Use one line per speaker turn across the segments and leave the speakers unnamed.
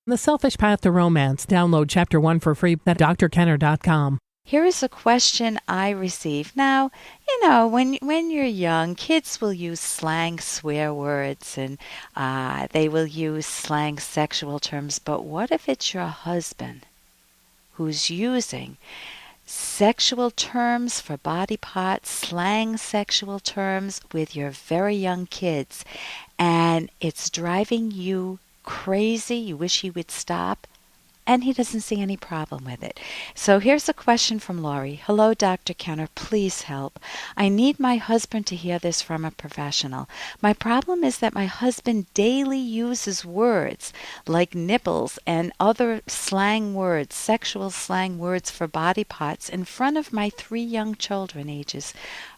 The Selfish Path to Romance. Download Chapter 1 for free at drkenner.com.
Here is a question I received. Now, when you're young, kids will use slang swear words and they will use slang sexual terms. But what if it's your husband who's using sexual terms for body parts, slang sexual terms with your very young kids, and it's driving you crazy? You wish he would stop, and he doesn't see any problem with it. So here's a question from Lori. Hello, Dr. Kenner. Please help. I need my husband to hear this from a professional. My problem is that my husband daily uses words like nipples and other slang words, sexual slang words for body parts in front of my 3 young children, ages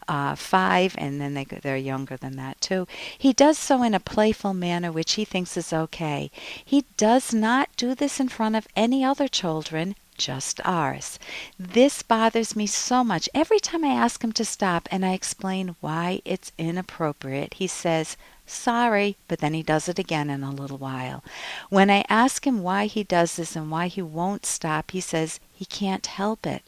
5, and then they're younger than that too. He does so in a playful manner, which he thinks is okay. He does not do this in front of any other children, just ours. This bothers me so much. Every time I ask him to stop and I explain why it's inappropriate, he says, sorry, but then he does it again in a little while. When I ask him why he does this and why he won't stop, he says he can't help it.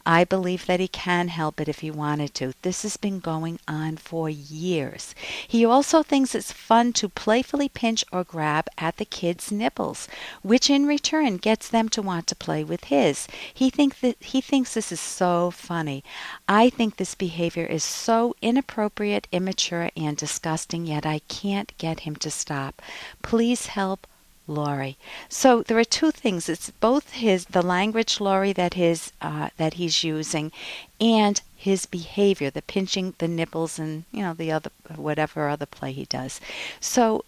I believe that he can help it if he wanted to. This has been going on for years. He also thinks it's fun to playfully pinch or grab at the kids' nipples, which in return gets them to want to play with his. He thinks this is so funny. I think this behavior is so inappropriate, immature, and disgusting, yet I can't get him to stop. Please help, Lori. So there are 2 things. It's both the language, Lori, that he's using, and his behavior, the pinching the nipples and the other whatever other play he does. So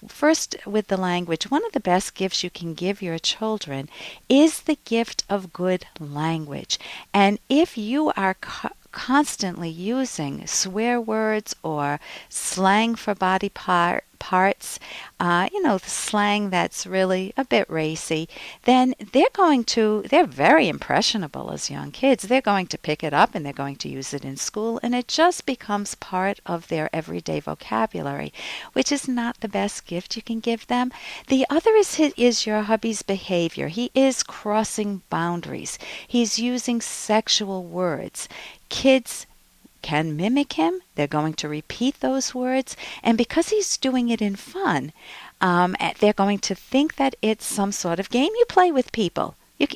first with the language, one of the best gifts you can give your children is the gift of good language. And if you are constantly using swear words or slang for body parts, the slang that's really a bit racy, then they're very impressionable as young kids. They're going to pick it up and they're going to use it in school, and it just becomes part of their everyday vocabulary, which is not the best gift you can give them. The other is your hubby's behavior. He is crossing boundaries. He's using sexual words. Kids can mimic him. They're going to repeat those words. And because he's doing it in fun, they're going to think that it's some sort of game you play with people. If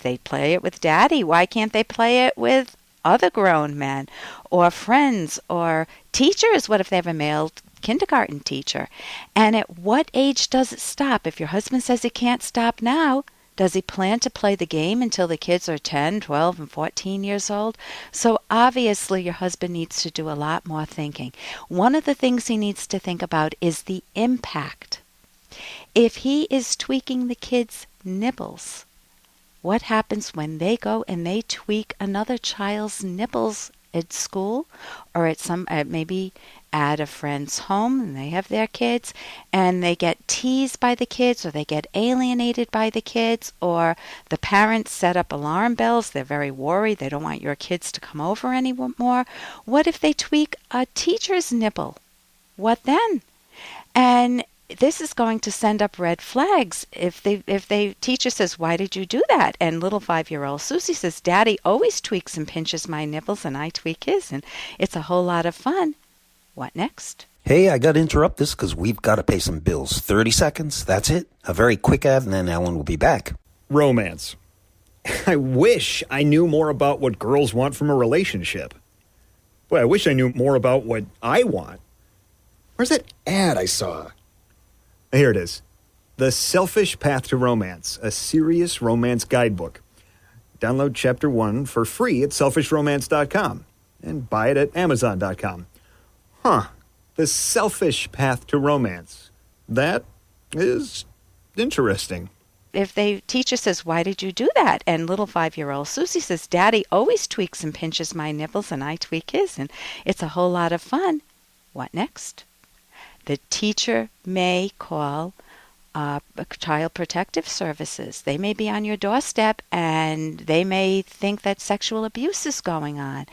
they play it with daddy, why can't they play it with other grown men or friends or teachers? What if they have a male kindergarten teacher? And at what age does it stop? If your husband says he can't stop now, does he plan to play the game until the kids are 10, 12, and 14 years old? So obviously your husband needs to do a lot more thinking. One of the things he needs to think about is the impact. If he is tweaking the kids' nipples, what happens when they go and they tweak another child's nipples at school or at maybe at a friend's home and they have their kids and they get teased by the kids or they get alienated by the kids, or the parents set up alarm bells. They're very worried. They don't want your kids to come over anymore. What if they tweak a teacher's nipple? What then? And this is going to send up red flags. If the teacher says, why did you do that? And little 5-year-old Susie says, Daddy always tweaks and pinches my nipples and I tweak his, and it's a whole lot of fun. What next?
Hey, I got to interrupt this because we've got to pay some bills. 30 seconds, that's it. A very quick ad, and then Ellen will be back.
Romance. I wish I knew more about what girls want from a relationship. Boy, I wish I knew more about what I want. Where's that ad I saw? Here it is. The Selfish Path to Romance, a serious romance guidebook. Download Chapter 1 for free at selfishromance.com and buy it at amazon.com. The Selfish Path to Romance. That is interesting.
If the teacher says, why did you do that? And little 5-year-old Susie says, Daddy always tweaks and pinches my nipples and I tweak his, and it's a whole lot of fun. What next? The teacher may call Child Protective Services. They may be on your doorstep and they may think that sexual abuse is going on.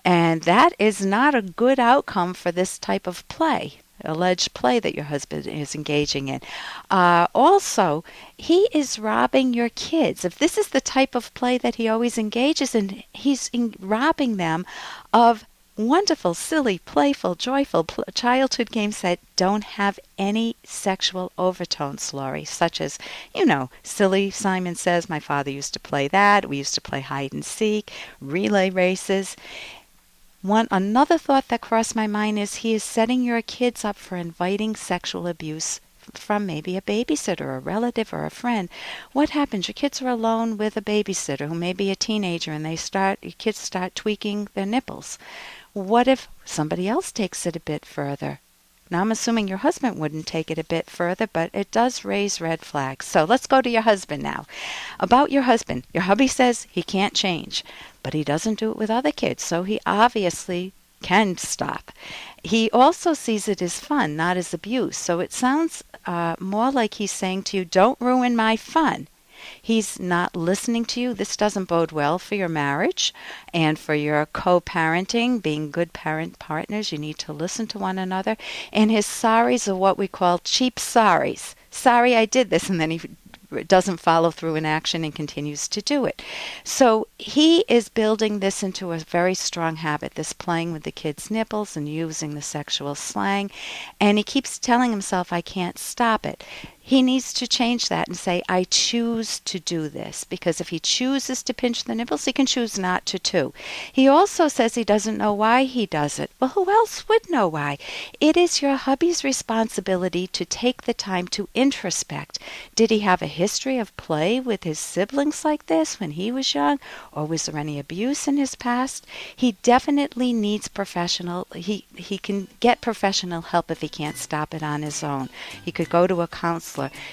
And that is not a good outcome for this type of play. alleged play that your husband is engaging in. Also, he is robbing your kids. If this is the type of play that he always engages in, he's robbing them of wonderful, silly, playful, joyful childhood games that don't have any sexual overtones, Laurie, such as, silly Simon Says. My father used to play that. We used to play hide and seek, relay races. Another thought that crossed my mind is he is setting your kids up for inviting sexual abuse from maybe a babysitter, a relative, or a friend. What happens? Your kids are alone with a babysitter who may be a teenager, and your kids start tweaking their nipples. What if somebody else takes it a bit further? Now, I'm assuming your husband wouldn't take it a bit further, but it does raise red flags. So let's go to your husband now. About your husband, your hubby says he can't change, but he doesn't do it with other kids, so he obviously can stop. He also sees it as fun, not as abuse. So it sounds more like he's saying to you, don't ruin my fun. He's not listening to you. This doesn't bode well for your marriage and for your co-parenting. Being good parent partners, you need to listen to one another. And his sorries are what we call cheap sorries. Sorry I did this, and then he doesn't follow through in action and continues to do it. So he is building this into a very strong habit, this playing with the kids' nipples and using the sexual slang. And he keeps telling himself, I can't stop it. He needs to change that and say, I choose to do this. Because if he chooses to pinch the nipples, he can choose not to too. He also says he doesn't know why he does it. Well, who else would know why? It is your hubby's responsibility to take the time to introspect. Did he have a history of play with his siblings like this when he was young? Or was there any abuse in his past? He definitely needs professional. He can get professional help if he can't stop it on his own. He could go to a counselor.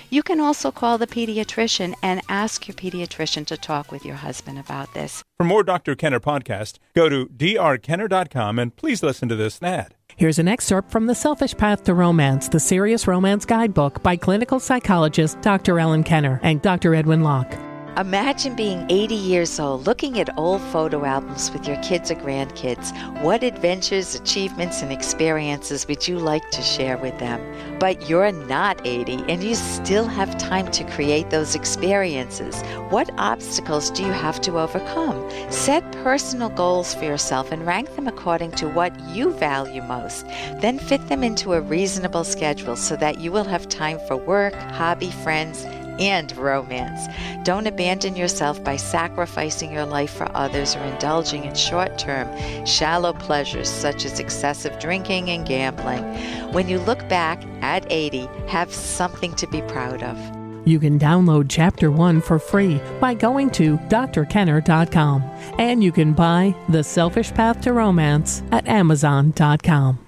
You can also call the pediatrician and ask your pediatrician to talk with your husband about this.
For more Dr. Kenner podcast, go to drkenner.com and please listen to this ad.
Here's an excerpt from The Selfish Path to Romance, the Serious Romance Guidebook by clinical psychologist Dr. Ellen Kenner and Dr. Edwin Locke.
Imagine being 80 years old, looking at old photo albums with your kids or grandkids. What adventures, achievements, and experiences would you like to share with them? But you're not 80, and you still have time to create those experiences. What obstacles do you have to overcome? Set personal goals for yourself and rank them according to what you value most. Then fit them into a reasonable schedule so that you will have time for work, hobby, friends, and romance. Don't abandon yourself by sacrificing your life for others or indulging in short-term, shallow pleasures such as excessive drinking and gambling. When you look back at 80, have something to be proud of.
You can download Chapter 1 for free by going to drkenner.com. And you can buy The Selfish Path to Romance at amazon.com.